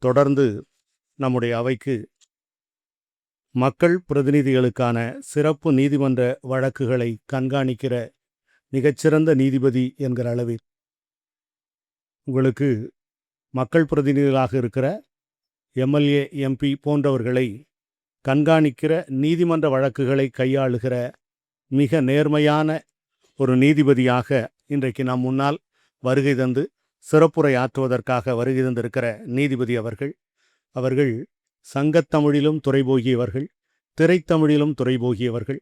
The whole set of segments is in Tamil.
தொடர்ந்து நம்முடைய அவைக்கு மக்கள் பிரதிநிதிகளுக்கான சிறப்பு நீதிமன்ற வழக்குகளை கண்காணிக்கிற மிகச்சிறந்த நீதிபதி என்கிற அளவில் உங்களுக்கு மக்கள் பிரதிநிதிகளாக இருக்கிற எம்எல்ஏ, எம்பி போன்றவர்களை கண்காணிக்கிற நீதிமன்ற வழக்குகளை கையாளுகிற மிக நேர்மையான ஒரு நீதிபதியாக இன்றைக்கு நம் முன்னால் வருகை தந்து சிறப்புரை ஆற்றுவதற்காக வருகை தந்திருக்கிற நீதிபதி அவர்கள் சங்கத்தமிழிலும் துறைபோகியவர்கள், திரைத்தமிழிலும் துறைபோகியவர்கள்.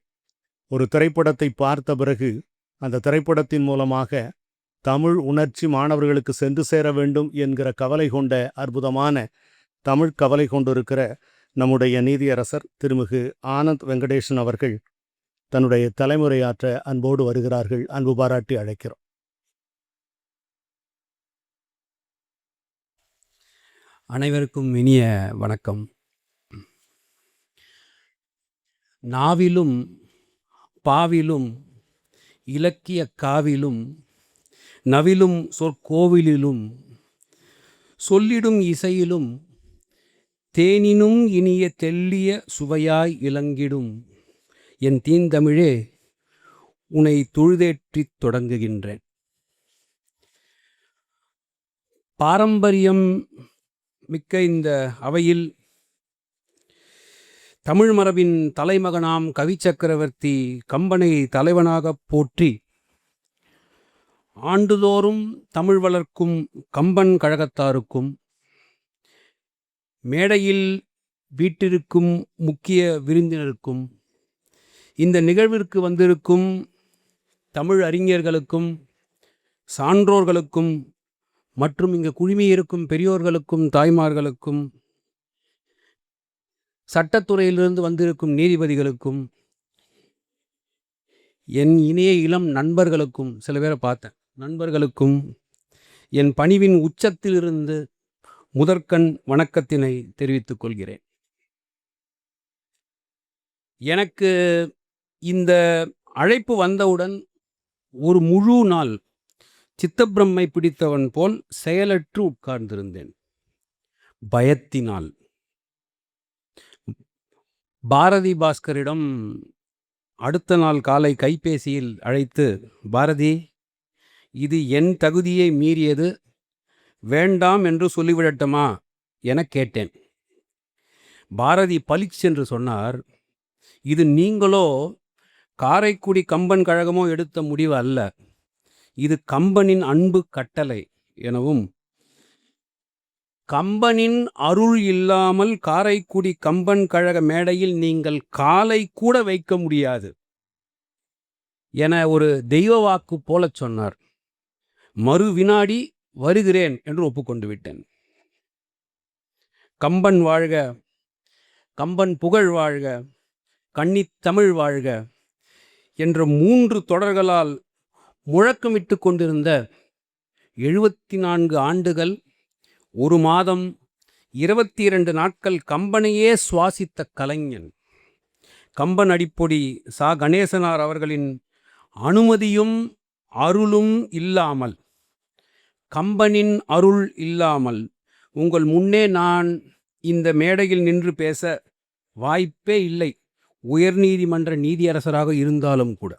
ஒரு திரைப்படத்தை பார்த்த பிறகு அந்த திரைப்படத்தின் மூலமாக தமிழ் உணர்ச்சி மாணவர்களுக்கு சென்று சேர வேண்டும் என்கிற கவலை கொண்ட அற்புதமான தமிழ் கவலை கொண்டிருக்கிற நம்முடைய நீதியரசர் திருமிகு ஆனந்த் வெங்கடேசன் அவர்கள் தன்னுடைய தலைமுறையாற்ற அன்போடு வருகிறார்கள். அன்பு பாராட்டி அழைக்கிறோம். அனைவருக்கும் இனிய வணக்கம். நாவிலும் பாவிலும் இலக்கிய காவிலும் நவிலும் சொற்கோவிலிலும் சொல்லிடும் இசையிலும் தேனினும் இனிய தெள்ளிய சுவையாய் இலங்கிடும் என் தீந்தமிழே, உனை தொழுதேற்றித் தொடங்குகின்றேன். பாரம்பரியம் மிக்க இந்த அவையில் தமிழ் மரபின் தலைமகனாம் கவிச்சக்கரவர்த்தி கம்பனை தலைவனாகப் போற்றி ஆண்டுதோறும் தமிழ் வளர்க்கும் கம்பன் கழகத்தாருக்கும், மேடையில் வீட்டிற்கும் முக்கிய விருந்தினருக்கும், இந்த நிகழ்விற்கு வந்திருக்கும் தமிழ் அறிஞர்களுக்கும் சான்றோர்களுக்கும் மற்றும் இங்கு குழுமியிருக்கும் பெரியோர்களுக்கும் தாய்மார்களுக்கும், சட்டத்துறையிலிருந்து வந்திருக்கும் நீதிபதிகளுக்கும், என் இணைய இளம் நண்பர்களுக்கும், சில பேரை பார்த்தேன், நண்பர்களுக்கும் என் பணிவின் உச்சத்திலிருந்து முதற்கண் வணக்கத்தினை தெரிவித்துக் கொள்கிறேன். எனக்கு இந்த அழைப்பு வந்தவுடன் ஒரு முழு நாள் சித்தப்பிரமை பிடித்தவன் போல் செயலற்று உட்கார்ந்திருந்தேன், பயத்தினால். பாரதி பாஸ்கரிடம் அடுத்த நாள் காலை கைபேசியில் அழைத்து, பாரதி, இது என் தகுதியை மீறியது, வேண்டாம் என்று சொல்லிவிடட்டுமா என கேட்டேன். பாரதி பளிச் என்று சொன்னார், இது நீங்களோ காரைக்குடி கம்பன் கழகமோ எடுத்த முடிவு அல்ல, இது கம்பனின் அன்பு கட்டளை எனவும், கம்பனின் அருள் இல்லாமல் காரைக்குடி கம்பன் கழக மேடையில் நீங்கள் காலை கூட வைக்க முடியாது என ஒரு தெய்வ வாக்கு போல சொன்னார். மறு வினாடி வருகிறேன் என்று ஒப்புக்கொண்டு விட்டேன். கம்பன் வாழ்க, கம்பன் புகழ் வாழ்க, கன்னித்தமிழ் வாழ்க என்ற 3 தொடர்களால் முழக்கமிட்டு கொண்டிருந்த 74 ஆண்டுகள், 1 மாதம் 22 நாட்கள் கம்பனையே சுவாசித்த கலைஞன், கம்பன் அடிப்பொடி சா கணேசனார் அவர்களின் அனுமதியும் அருளும் இல்லாமல், கம்பனின் அருள் இல்லாமல் உங்கள் முன்னே நான் இந்த மேடையில் நின்று பேச வாய்ப்பே இல்லை, உயர்நீதிமன்ற நீதியரசராக இருந்தாலும் கூட.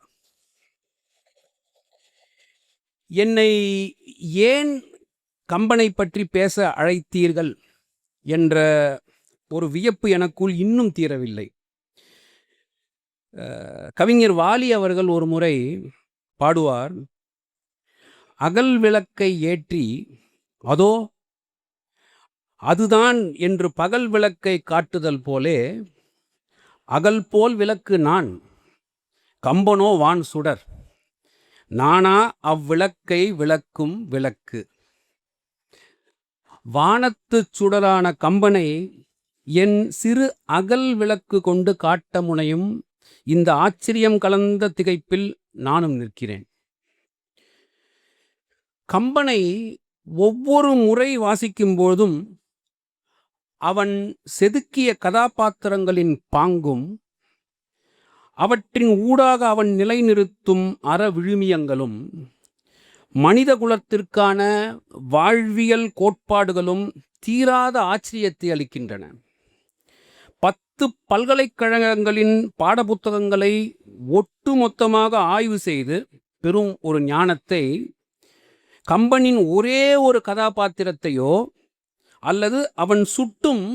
என்னை ஏன் கம்பனை பற்றி பேச அழைத்தீர்கள் என்ற ஒரு வியப்பு எனக்குள் இன்னும் தீரவில்லை. கவிஞர் வாலி அவர்கள் ஒரு முறை பாடுவார், அகல் விளக்கை ஏற்றி அதோ அதுதான் என்று பகல் விளக்கை காட்டுதல் போலே, அகல் போல் விளக்கு நான், கம்பனோ வான் சுடர், நானா அவ்விளக்கை விளக்கும் விளக்கு. வானத்து சுடரான கம்பனை என் சிறு அகல் விளக்கு கொண்டு காட்ட முனையும் இந்த ஆச்சரியம் கலந்த திகைப்பில் நானும் நிற்கிறேன். கம்பனை ஒவ்வொரு முறை வாசிக்கும் போதும் அவன் செதுக்கிய கதாபாத்திரங்களின் பாங்கும், அவற்றின் ஊடாக அவன் நிலைநிறுத்தும் அற விழுமியங்களும், மனித குலத்திற்கான வாழ்வியல் கோட்பாடுகளும் தீராத ஆச்சரியத்தை அளிக்கின்றன. 10 பல்கலைக்கழகங்களின் பாடப்புத்தகங்களை ஒட்டுமொத்தமாக ஆய்வு செய்து பெறும் ஒரு ஞானத்தை கம்பனின் ஒரே ஒரு கதாபாத்திரத்தையோ அல்லது அவன் சுட்டும்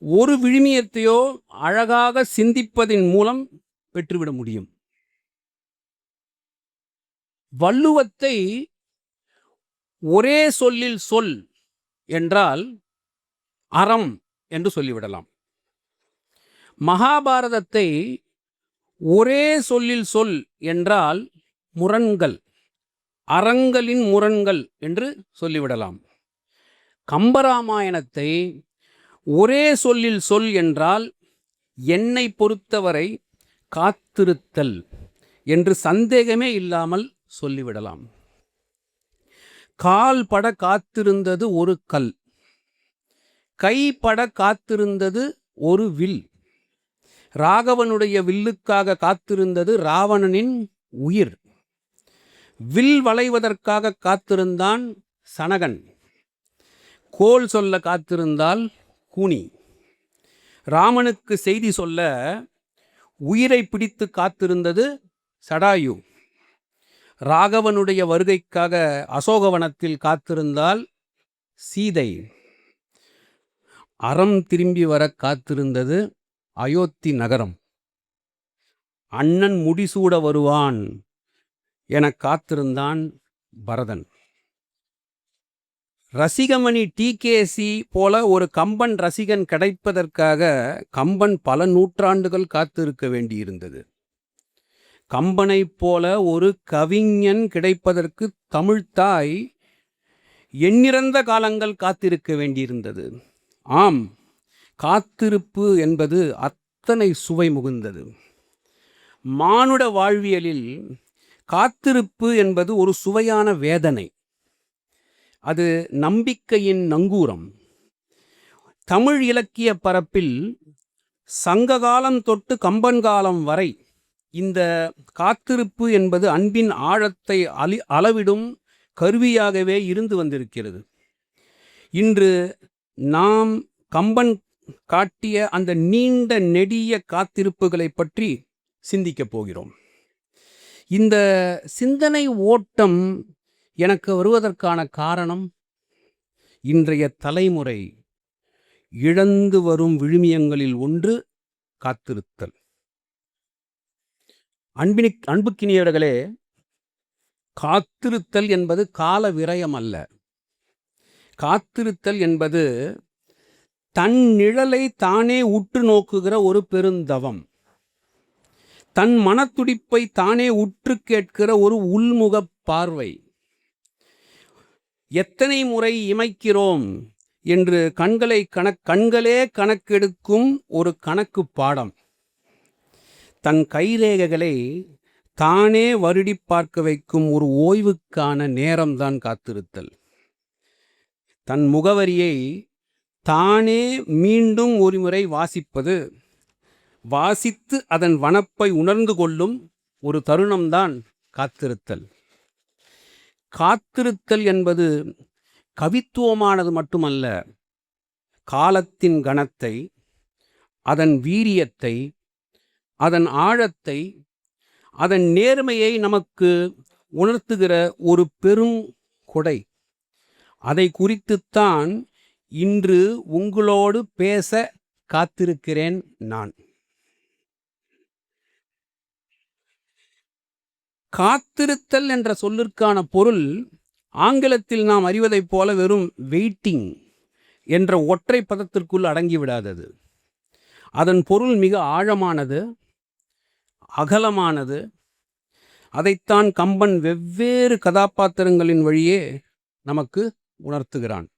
ஒரு விழுமியத்தையோ அழகாக சிந்திப்பதின் மூலம் பெற்றுவிட முடியும். வள்ளுவத்தை ஒரே சொல்லில் சொல் என்றால் அறம் என்று சொல்லிவிடலாம். மகாபாரதத்தை ஒரே சொல்லில் சொல் என்றால் முரண்கள், அறங்களின் முரண்கள் என்று சொல்லிவிடலாம். கம்பராமாயணத்தை ஒரே சொல்லில் சொல் என்றால் என்னை பொறுத்தவரை காத்திருத்தல் என்று சந்தேகமே இல்லாமல் சொல்லிவிடலாம். கால் பட காத்திருந்தது ஒரு கல், கைப்பட காத்திருந்தது ஒரு வில். ராகவனுடைய வில்லுக்காக காத்திருந்தது ராவணனின் உயிர். வில் வளைவதற்காக காத்திருந்தான் சனகன். கோல் சொல்ல காத்திருந்தால் கூனி. ராமனுக்கு செய்தி சொல்ல உயிரை பிடித்து காத்திருந்தது சடாயு. ராகவனுடைய வருகைக்காக அசோகவனத்தில் காத்திருந்தால் சீதை. அறம் திரும்பி வர காத்திருந்தது அயோத்தி நகரம். அண்ணன் முடிசூட வருவான் என காத்திருந்தான் பரதன். ரசிகமணி டிகேசி போல ஒரு கம்பன் ரசிகன் கிடைப்பதற்காக கம்பன் பல நூற்றாண்டுகள் காத்திருக்க வேண்டியிருந்தது. கம்பனைப் போல ஒரு கவிஞன் கிடைப்பதற்கு தமிழ்த்தாய் எண்ணிறந்த காலங்கள் காத்திருக்க வேண்டியிருந்தது. ஆம், காத்திருப்பு என்பது அத்தனை சுவை முகுந்தது. மானுட வாழ்வியலில் காத்திருப்பு என்பது ஒரு சுவையான வேதனை. அது நம்பிக்கையின் நங்கூரம். தமிழ் இலக்கிய பரப்பில் சங்ககாலம் தொட்டு கம்பன் காலம் வரை இந்த காத்திருப்பு என்பது அன்பின் ஆழத்தை அளவிடும் கருவியாகவே இருந்து வந்திருக்கிறது. இன்று நாம் கம்பன் காட்டிய அந்த நீண்ட நெடிய காத்திருப்புகளை பற்றி சிந்திக்கப் போகிறோம். இந்த சிந்தனை ஓட்டம் எனக்கு வருவதற்கான காரணம் இன்றைய தலைமுறை இழந்து வரும் விழுமியங்களில் ஒன்று காத்திருத்தல். அன்புக்கினியவர்களே, காத்திருத்தல் என்பது கால விரயம் அல்ல. காத்திருத்தல் என்பது தன் நிழலை தானே உற்று நோக்குகிற ஒரு பெருந்தவம். தன் மனத்துடிப்பை தானே உற்று கேட்கிற ஒரு உள்முக பார்வை. எத்தனை முறை இமைக்கிறோம் என்று கண்களே கணக்கெடுக்கும் ஒரு கணக்கு பாடம். தன் கைரேகைகளை தானே வருடி பார்க்க வைக்கும் ஒரு ஓய்வுக்கான நேரம்தான் காத்திருத்தல். தன் முகவரியை தானே மீண்டும் ஒருமுறை வாசிப்பது, வாசித்து அதன் வனப்பை உணர்ந்து கொள்ளும் ஒரு தருணம்தான் காத்திருத்தல். காத்திருத்தல் என்பது கவித்துவமானது மட்டுமல்ல. காலத்தின் கணத்தை, அதன் வீரியத்தை, அதன் ஆழத்தை, அதன் நேர்மையை நமக்கு உணர்த்துகிற ஒரு பெரும் கொடை. அதை குறித்துத்தான் இன்று உங்களோடு பேச காத்திருக்கிறேன் நான். காத்திருத்தல் என்ற சொல்லிற்கான பொருள் ஆங்கிலத்தில் நாம் அறிவதைப் போல வெறும் வெயிட்டிங் என்ற ஒற்றை பதத்திற்குள் அடங்கிவிடாதது. அதன் பொருள் மிக ஆழமானது, அகலமானது. அதைத்தான் கம்பன் வெவ்வேறு கதாபாத்திரங்களின் வழியே நமக்கு உணர்த்துகிறான்.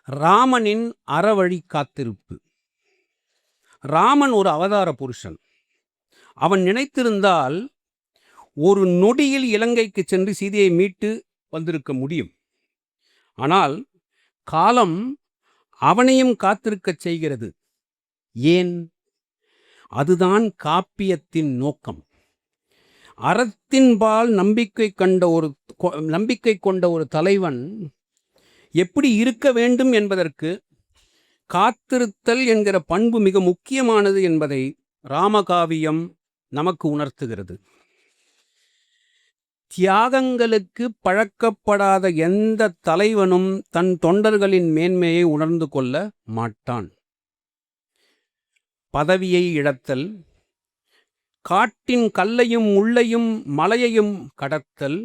ராமனின் அறவழி காத்திருப்பு. ராமன் ஒரு அவதார புருஷன். அவன் நினைத்திருந்தால் ஒரு நொடியில் இலங்கைக்கு சென்று சீதையை மீட்டு வந்திருக்க முடியும். ஆனால் காலம் அவனையும் காத்திருக்கச் செய்கிறது. ஏன்? அதுதான் காப்பியத்தின் நோக்கம். அறத்தின்பால் நம்பிக்கை கொண்ட ஒரு தலைவன் எப்படி இருக்க வேண்டும் என்பதற்கு காத்திருத்தல் என்கிற பண்பு மிக முக்கியமானது என்பதை ராமகாவியம் நமக்கு உணர்த்துகிறது. தியாகங்களுக்கு பழக்கப்படாத எந்த தலைவனும் தன் தொண்டர்களின் மேன்மையை உணர்ந்து கொள்ள மாட்டான். பதவியை இழத்தல், காட்டின் கல்லையும் முள்ளையும் மலையையும் கடத்தல்,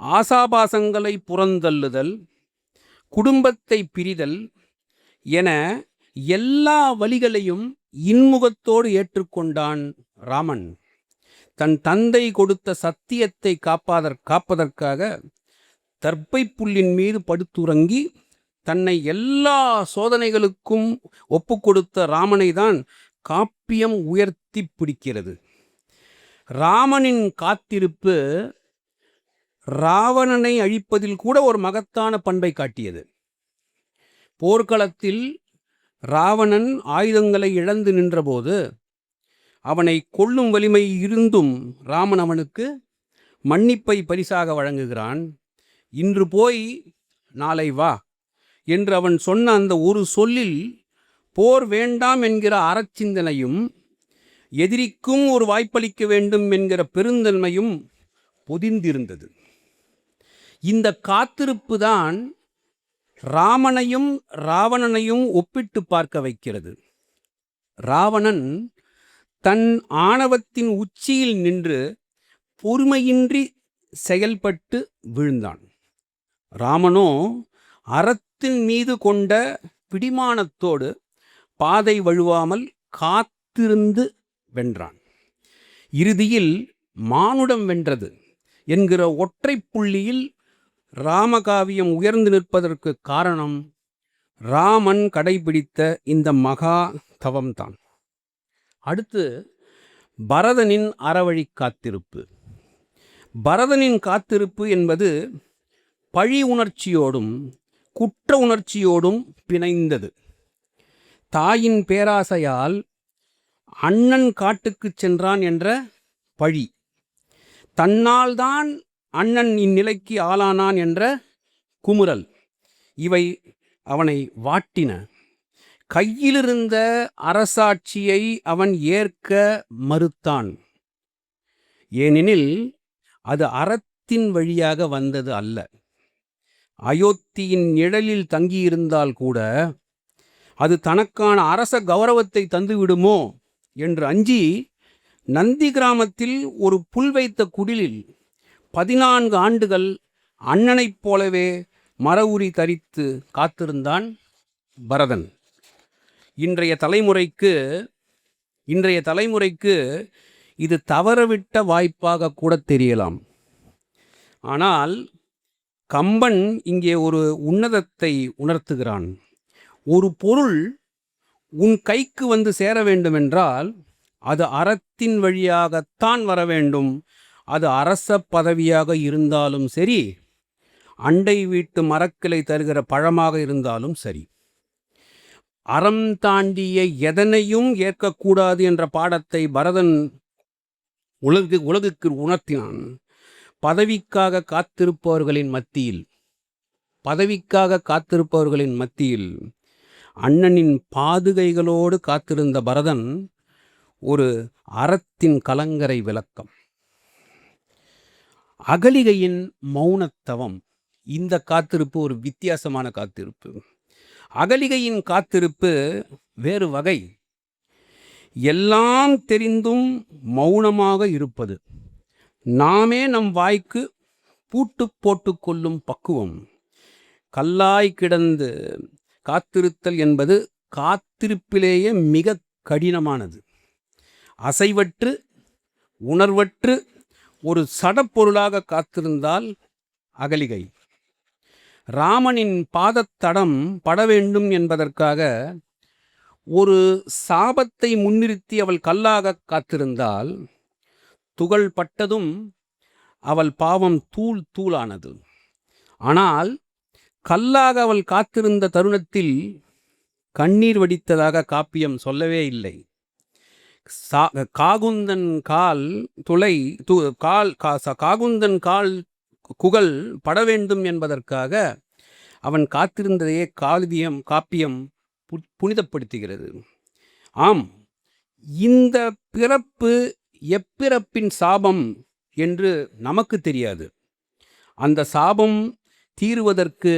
ஆசாபாசங்களை புறந்தள்ளுதல், குடும்பத்தை பிரிதல் என எல்லா வழிகளையும் இன்முகத்தோடு ஏற்றுக்கொண்டான் ராமன். தன் தந்தை கொடுத்த சத்தியத்தை காப்பதற்காக தர்ப்பை புல்லின் மீது படுத்துறங்கி தன்னை எல்லா சோதனைகளுக்கும் ஒப்புக்கொடுத்த ராமனை தான் காப்பியம் உயர்த்தி பிடிக்கிறது. ராமனின் காத்திருப்பு ராவணனை அழிப்பதில் கூட ஒரு மகத்தான பண்பை காட்டியது. போர்க்களத்தில் ராவணன் ஆயுதங்களை இழந்து நின்றபோது அவனை கொல்லும் வலிமை இருந்தும் ராமன் அவனுக்கு மன்னிப்பை பரிசாக வழங்குகிறான். இன்று போய் நாளை வா என்று அவன் சொன்ன அந்த ஒரு சொல்லில் போர் வேண்டாம் என்கிற அறச்சிந்தனையும் எதிரிக்கும் ஒரு வாய்ப்பளிக்க வேண்டும் என்கிற பெருந்தன்மையும் பொதிந்திருந்தது. இந்த காத்திருப்பு தான் ராமனையும் ராவணனையும் ஒப்பிட்டு பார்க்க வைக்கிறது. ராவணன் தன் ஆணவத்தின் உச்சியில் நின்று பொறுமையின்றி செயல்பட்டு விழுந்தான். ராமனோ அறத்தின் மீது கொண்ட பிடிமானத்தோடு பாதை வழுவாமல் காத்திருந்து வென்றான். இறுதியில் மானுடம் வென்றது என்கிற ஒற்றை புள்ளியில் ராமகாவியம் உயர்ந்து நிற்பதற்கு காரணம் ராமன் கடைபிடித்த இந்த மகா தவம்தான். அடுத்து பரதனின் அறவழி காத்திருப்பு. பரதனின் காத்திருப்பு என்பது பழி உணர்ச்சியோடும் குற்ற உணர்ச்சியோடும் பிணைந்தது. தாயின் பேராசையால் அண்ணன் காட்டுக்குச் சென்றான் என்ற பழி, தன்னால்தான் அண்ணன் இந்நிலைக்கு ஆளானான் என்ற குமுறல், இவை அவனை வாட்டின. கையிலிருந்த அரசாட்சியை அவன் ஏற்க மறுத்தான். ஏனெனில் அது அறத்தின் வழியாக வந்தது அல்ல. அயோத்தியின் நிழலில் தங்கியிருந்தால் கூட அது தனக்கான அரச கௌரவத்தை தந்துவிடுமோ என்று அஞ்சி நந்தி கிராமத்தில் ஒரு புல் வைத்த குடிலில் 14 ஆண்டுகள் அண்ணனைப் போலவே மரவுரி தரித்து காத்திருந்தான் பரதன். இன்றைய தலைமுறைக்கு இது தவறவிட்ட வாய்ப்பாக கூட தெரியலாம். ஆனால் கம்பன் இங்கே ஒரு உன்னதத்தை உணர்த்துகிறான். ஒரு பொருள் உன் கைக்கு வந்து சேர வேண்டுமென்றால் அது அறத்தின் வழியாகத்தான் வர வேண்டும். அது அரச பதவியாக இருந்தாலும் சரி, அண்டை வீட்டு மரக்கிளை தருகிற பழமாக இருந்தாலும் சரி. அறம் தாண்டிய எதனையும் ஏற்கக்கூடாது என்ற பாடத்தை பரதன் உலகுக்கு உணர்த்தினான். பதவிக்காக காத்திருப்பவர்களின் மத்தியில் அண்ணனின் பாதுகைகளோடு காத்திருந்த பரதன் ஒரு அறத்தின் கலங்கரை விளக்கம். அகலிகையின் மௌனத்தவம். இந்த காத்திருப்பு ஒரு வித்தியாசமான காத்திருப்பு. அகலிகையின் காத்திருப்பு வேறு வகை. எல்லாம் தெரிந்தும் மௌனமாக இருப்பது, நாமே நம் வாய்க்கு பூட்டு போட்டு கொள்ளும் பக்குவம். கல்லாய் கிடந்து காத்திருத்தல் என்பது காத்திருப்பிலேயே மிக கடினமானது. அசைவற்று உணர்வற்று ஒரு சடப்பொருளாக காத்திருந்தால் அகலிகை. ராமனின் பாதத்தடம் பட வேண்டும் என்பதற்காக ஒரு சாபத்தை முன்னிறுத்தி அவள் கல்லாக காத்திருந்தால் துகள் பட்டதும் அவள் பாவம் தூளானது. ஆனால் கல்லாக அவள் காத்திருந்த தருணத்தில் கண்ணீர் வடித்ததாக காப்பியம் சொல்லவே இல்லை. காகுந்தன் கால் குகல் பட வேண்டும் என்பதற்காக அவன் காத்திருந்ததையே காப்பியம் புனிதப்படுத்துகிறது. ஆம், இந்த பிறப்பு எப்பிறப்பின் சாபம் என்று நமக்கு தெரியாது. அந்த சாபம் தீருவதற்கு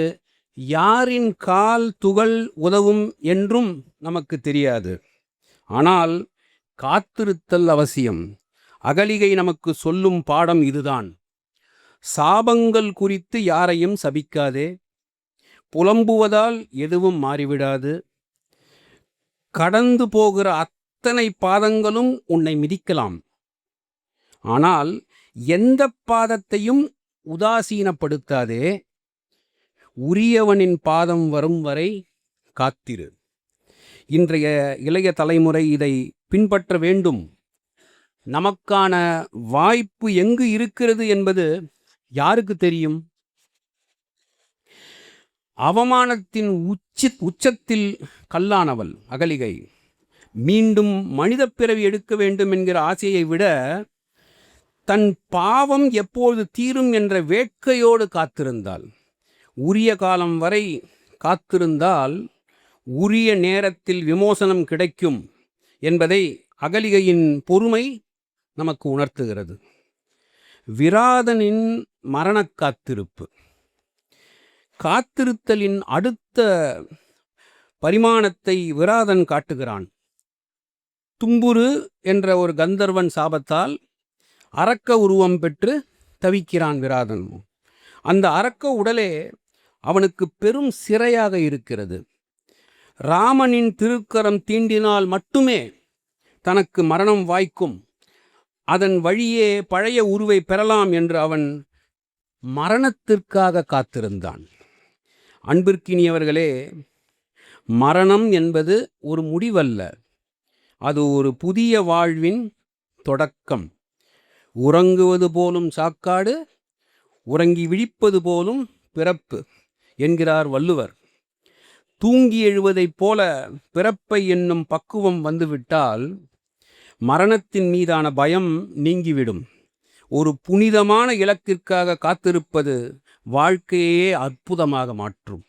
யாரின் கால் துகள் உதவும் என்றும் நமக்கு தெரியாது. ஆனால் காத்திருத்தல் அவசியம். அகலிகை நமக்கு சொல்லும் பாடம் இதுதான். சாபங்கள் குறித்து யாரையும் சபிக்காதே. புலம்புவதால் எதுவும் மாறிவிடாது. கடந்து போகிற அத்தனை பாதங்களும் உன்னை மிதிக்கலாம். ஆனால் எந்த பாதத்தையும் உதாசீனப்படுத்தாதே. உரியவனின் பாதம் வரும் வரை காத்திரு. இன்றைய இளைய தலைமுறை இதை பின்பற்ற வேண்டும். நமக்கான வாய்ப்பு எங்கு இருக்கிறது என்பது யாருக்கு தெரியும்? அவமானத்தின் உச்சத்தில் கல்லானவள் அகலிகை மீண்டும் மனித பிறவி எடுக்க வேண்டும் என்கிற ஆசையை விட தன் பாவம் எப்போது தீரும் என்ற வேட்கையோடு காத்திருந்தாள். உரிய காலம் வரை காத்திருந்தால் உரிய நேரத்தில் விமோசனம் கிடைக்கும் என்பதை அகலிகையின் பொறுமை நமக்கு உணர்த்துகிறது. விராதனின் மரண காத்திருப்பு. காத்திருத்தலின் அடுத்த பரிமாணத்தை விராதன் காட்டுகிறான். தும்புரு என்ற ஒரு கந்தர்வன் சாபத்தால் அரக்க உருவம் பெற்று தவிக்கிறான் விராதன். அந்த அரக்க உடலே அவனுக்கு பெரும் சிறையாக இருக்கிறது. ராமனின் திருக்கரம் தீண்டினால் மட்டுமே தனக்கு மரணம் வாய்க்கும், அதன் வழியே பழைய உருவை பெறலாம் என்று அவன் மரணத்திற்காக காத்திருந்தான். அன்பிற்கினியவர்களே, மரணம் என்பது ஒரு முடிவல்ல, அது ஒரு புதிய வாழ்வின் தொடக்கம். உறங்குவது போலும் சாக்காடு, உறங்கி விழிப்பது போலும் பிறப்பு என்கிறார் வள்ளுவர். தூங்கி எழுவதைப் போல பிறப்பை என்னும் பக்குவம் வந்துவிட்டால் மரணத்தின் மீதான பயம் நீங்கிவிடும். ஒரு புனிதமான இலக்கிற்காக காத்திருப்பது வாழ்க்கையே அற்புதமாக மாற்றும்.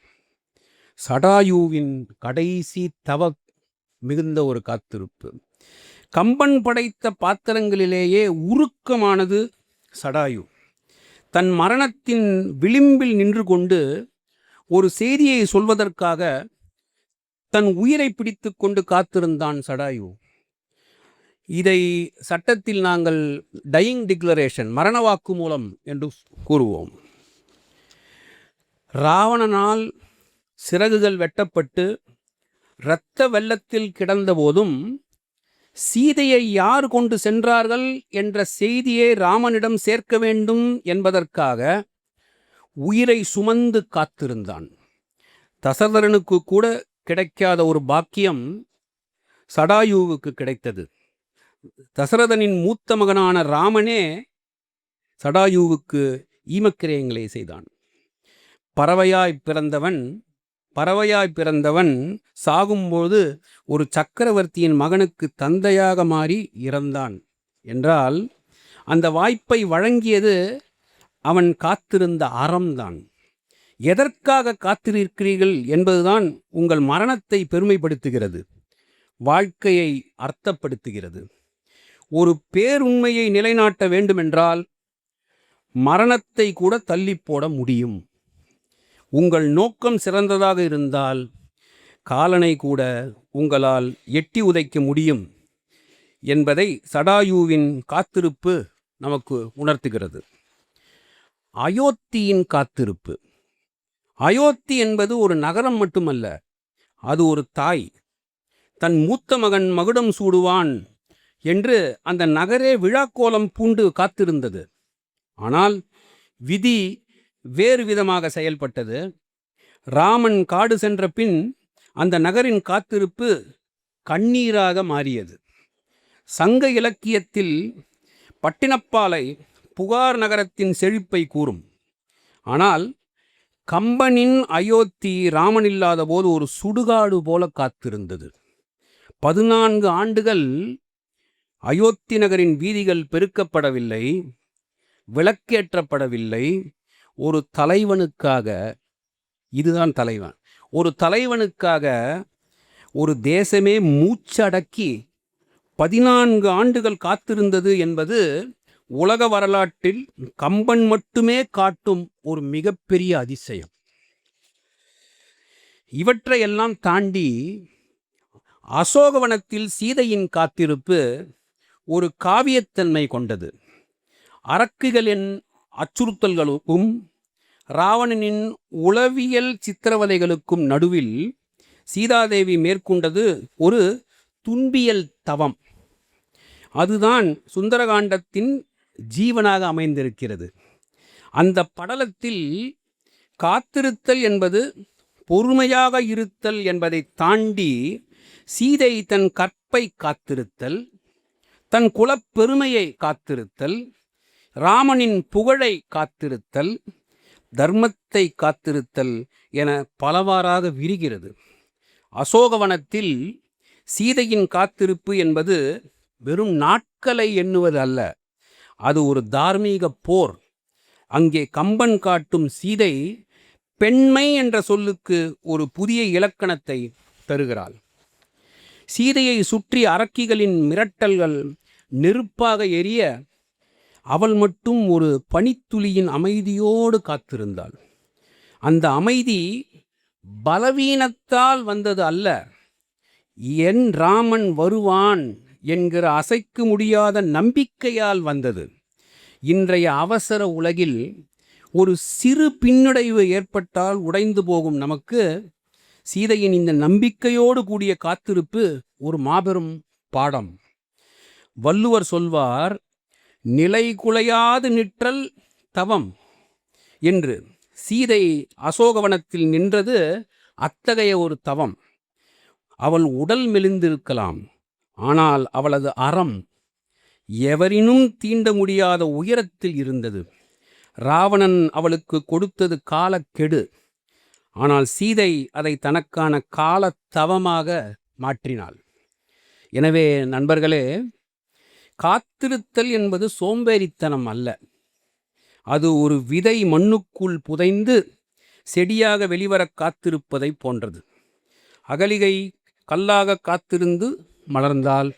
சடாயுவின் கடைசி தவ மிகுந்த ஒரு காத்திருப்பு. கம்பன் படைத்த பாத்திரங்களிலேயே உருக்கமானது சடாயு. தன் மரணத்தின் விளிம்பில் நின்று கொண்டு ஒரு செய்தியை சொல்வதற்காக தன் உயிரை பிடித்து கொண்டு காத்திருந்தான் சடாயு. இதை சட்டத்தில் நாங்கள் டையிங் டிக்ளரேஷன், மரண வாக்குமூலம் என்று கூறுவோம். ராவணனால் சிறகுகள் வெட்டப்பட்டு இரத்த வெள்ளத்தில் கிடந்த போதும் சீதையை யார் கொண்டு சென்றார்கள் என்ற செய்தியை ராமனிடம் சேர்க்க வேண்டும் என்பதற்காக உயிரை சுமந்து காத்திருந்தான். தசரதனுக்கு கூட கிடைக்காத ஒரு பாக்கியம் சடாயுவுக்கு கிடைத்தது. தசரதனின் மூத்த மகனான ராமனே சடாயுவுக்கு ஈமக்கிரயங்களை செய்தான். பறவையாய் பிறந்தவன் சாகும்போது ஒரு சக்கரவர்த்தியின் மகனுக்கு தந்தையாக மாறி இறந்தான் என்றால் அந்த வாய்ப்பை வழங்கியது அவன் காத்திருந்த அறம்தான். எதற்காக காத்திருக்கிறீர்கள் என்பதுதான் உங்கள் மரணத்தை பெருமைப்படுத்துகிறது, வாழ்க்கையை அர்த்தப்படுத்துகிறது. ஒரு பேருண்மையை நிலைநாட்ட வேண்டுமென்றால் மரணத்தை கூட தள்ளி போட முடியும். உங்கள் நோக்கம் சிறந்ததாக இருந்தால் காலனை கூட உங்களால் எட்டி உதைக்க முடியும் என்பதை சடாயுவின் காத்திருப்பு நமக்கு உணர்த்துகிறது. அயோத்தியின் காத்திருப்பு. அயோத்தி என்பது ஒரு நகரம் மட்டுமல்ல, அது ஒரு தாய். தன் மூத்த மகன் மகுடம் சூடுவான் என்று அந்த நகரே விழாக்கோலம் பூண்டு காத்திருந்தது. ஆனால் விதி வேறு விதமாக செயல்பட்டது. ராமன் காடு சென்ற பின் அந்த நகரின் காத்திருப்பு கண்ணீராக மாறியது. சங்க இலக்கியத்தில் பட்டினப்பாலை புகார் நகரத்தின் செழிப்பை கூறும். ஆனால் கம்பனின் அயோத்தி ராமன் இல்லாத போது ஒரு சுடுகாடு போல காத்திருந்தது. 14 ஆண்டுகள் அயோத்தி நகரின் வீதிகள் பெருக்கப்படவில்லை, விளக்கேற்றப்படவில்லை. ஒரு தலைவனுக்காக இதுதான் தலைவன். ஒரு தலைவனுக்காக ஒரு தேசமே மூச்சடக்கி 14 ஆண்டுகள் காத்திருந்தது என்பது உலக வரலாற்றில் கம்பன் மட்டுமே காட்டும் ஒரு மிகப்பெரிய அதிசயம். இவற்றையெல்லாம் தாண்டி அசோகவனத்தில் சீதையின் காத்திருப்பு ஒரு காவியத்தன்மை கொண்டது. அரக்குகளின் அச்சுறுத்தல்களுக்கும் ராவணனின் உளவியல் சித்திரவதைகளுக்கும் நடுவில் சீதாதேவி மேற்கொண்டது ஒரு துன்பியல் தவம். அதுதான் சுந்தரகாண்டத்தின் ஜீவனாக அமைந்திருக்கிறது. அந்த படலத்தில் காத்திருத்தல் என்பது பொறுமையாக இருத்தல் என்பதை தாண்டி சீதை தன் கற்பை காத்திருத்தல், தன் குலப்பெருமையை காத்திருத்தல், ராமனின் புகழை காத்திருத்தல், தர்மத்தை காத்திருத்தல் என பலவாறாக விரிகிறது. அசோகவனத்தில் சீதையின் காத்திருப்பு என்பது வெறும் நாட்களை எண்ணுவது அல்ல, அது ஒரு தார்மீக போர். அங்கே கம்பன் காட்டும் சீதை பெண்மை என்ற சொல்லுக்கு ஒரு புதிய இலக்கணத்தை தருகிறாள். சீதையை சுற்றி அரக்கிகளின் மிரட்டல்கள் நெருப்பாக எரிய அவள் மட்டும் ஒரு பனித்துளியின் அமைதியோடு காத்திருந்தாள். அந்த அமைதி பலவீனத்தால் வந்தது அல்ல, என் ராமன் வருவான் என்கிற அசைக்க முடியாத நம்பிக்கையால் வந்தது. இன்றைய அவசர உலகில் ஒரு சிறு பின்னடைவு ஏற்பட்டால் உடைந்து போகும் நமக்கு சீதையின் இந்த நம்பிக்கையோடு கூடிய காத்திருப்பு ஒரு மாபெரும் பாடம். வள்ளுவர் சொல்வார், நிலை குலையாது நிற்றல் தவம் என்று. சீதை அசோகவனத்தில் நின்றது அத்தகைய ஒரு தவம். அவள் உடல் மெலிந்திருக்கலாம், ஆனால் அவளது அறம் எவரினும் தீண்ட முடியாத உயரத்தில் இருந்தது. ராவணன் அவளுக்கு கொடுத்தது காலக்கெடு, ஆனால் சீதை அதை தனக்கான காலத்தவமாக மாற்றினாள். எனவே நண்பர்களே, காத்திருத்தல் என்பது சோம்பேறித்தனம் அல்ல, அது ஒரு விதை மண்ணுக்குள் புதைந்து செடியாக வெளிவர காத்திருப்பதை போன்றது. அகலிகை கல்லாக காத்திருந்து மலர்ந்தால்,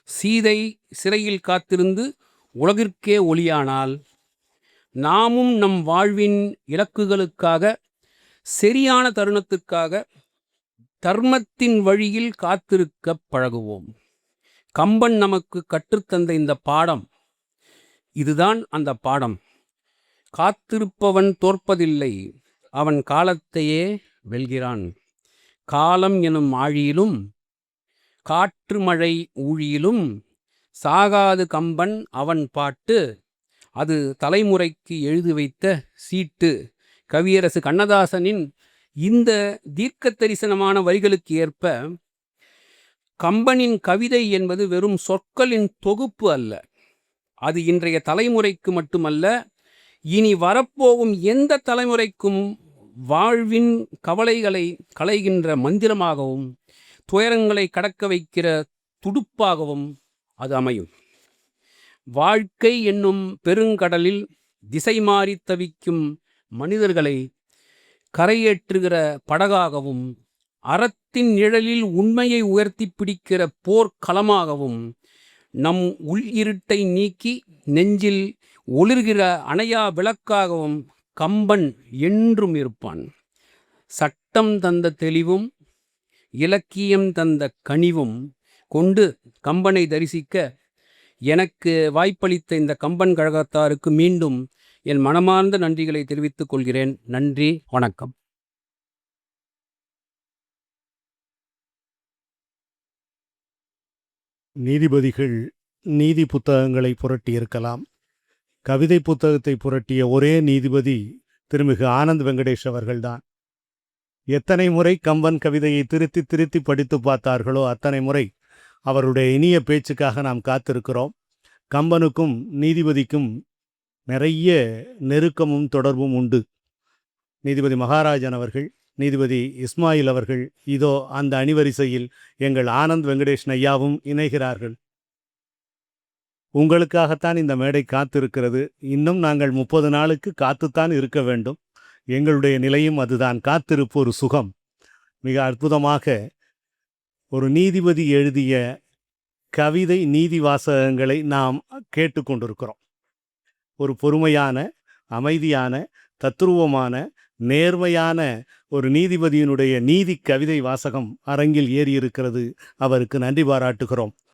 சீதை சிறையில் காத்திருந்து உலகிற்கே ஒளியானால், நாமும் நம் வாழ்வின் இலக்குகளுக்காக சரியான தருணத்திற்காக தர்மத்தின் வழியில் காத்திருக்க பழகுவோம். கம்பன் நமக்கு கற்றுத்தந்த இந்த பாடம், இதுதான் அந்த பாடம். காத்திருப்பவன் தோற்பதில்லை, அவன் காலத்தையே வெல்கிறான். காலம் எனும் ஆழியிலும் காற்று மழை ஊழியிலும் சாகாது கம்பன் அவன் பாட்டு, அது தலைமுறைக்கு எழுதி வைத்த சீட்டு. கவியரசு கண்ணதாசனின் இந்த தீர்க்க தரிசனமான வரிகளுக்கு ஏற்ப கம்பனின் கவிதை என்பது வெறும் சொற்களின் தொகுப்பு அல்ல, அது இன்றைய தலைமுறைக்கு மட்டுமல்ல, இனி வரப்போகும் எந்த தலைமுறைக்கும் வாழ்வின் கவலைகளை களைகின்ற மந்திரமாகவும் துயரங்களை கடக்க வைக்கிற துடுப்பாகவும் அது அமையும். வாழ்க்கை என்னும் பெருங்கடலில் திசை மாறி தவிக்கும் மனிதர்களை கரையேற்றுகிற படகாகவும், அறத்தின் நிழலில் உண்மையை உயர்த்தி பிடிக்கிற போர்க்களமாகவும், நம் உள் இருட்டை நீக்கி நெஞ்சில் ஒளிர்கிற அணையா விளக்காகவும் கம்பன் என்றும் இருப்பான். சட்டம் தந்த தெளிவும் இலக்கியம் தந்த கனிவும் கொண்டு கம்பனை தரிசிக்க எனக்கு வாய்ப்பளித்த இந்த கம்பன் கழகத்தாருக்கு மீண்டும் என் மனமார்ந்த நன்றிகளை தெரிவித்துக் கொள்கிறேன். நன்றி, வணக்கம். நீதிபதிகள் நீதி புத்தகங்களை புரட்டியிருக்கலாம், கவிதை புத்தகத்தை புரட்டிய ஒரே நீதிபதி திருமிகு ஆனந்த் வெங்கடேஷ் அவர்கள்தான். எத்தனை முறை கம்பன் கவிதையை திருத்தி திருத்தி படித்து பார்த்தார்களோ அத்தனை முறை அவருடைய இனிய பேச்சுக்காக நாம் காத்திருக்கிறோம். கம்பனுக்கும் நீதிபதிக்கும் நிறைய நெருக்கமும் தொடர்பும் உண்டு. நீதிபதி மகாராஜன் அவர்கள், நீதிபதி இஸ்மாயில் அவர்கள், இதோ அந்த அணிவரிசையில் எங்கள் ஆனந்த் வெங்கடேஷ் ஐயாவும் இணைகிறார்கள். உங்களுக்காகத்தான் இந்த மேடை காத்திருக்கிறது. இன்னும் நாங்கள் 30 நாளுக்கு காத்துத்தான் இருக்க வேண்டும். எங்களுடைய நிலையும் அதுதான். காத்திருப்பு ஒரு சுகம். மிக அற்புதமாக ஒரு நீதிபதி எழுதிய கவிதை நீதி வாசகங்களை நாம் கேட்டுக்கொண்டிருக்கிறோம். ஒரு பொறுமையான, அமைதியான, தத்துருவமான, நேர்மையான ஒரு நீதிபதியினுடைய நீதி கவிதை வாசகம் அரங்கில் ஏறியிருக்கிறது. அவருக்கு நன்றி பாராட்டுகிறோம்.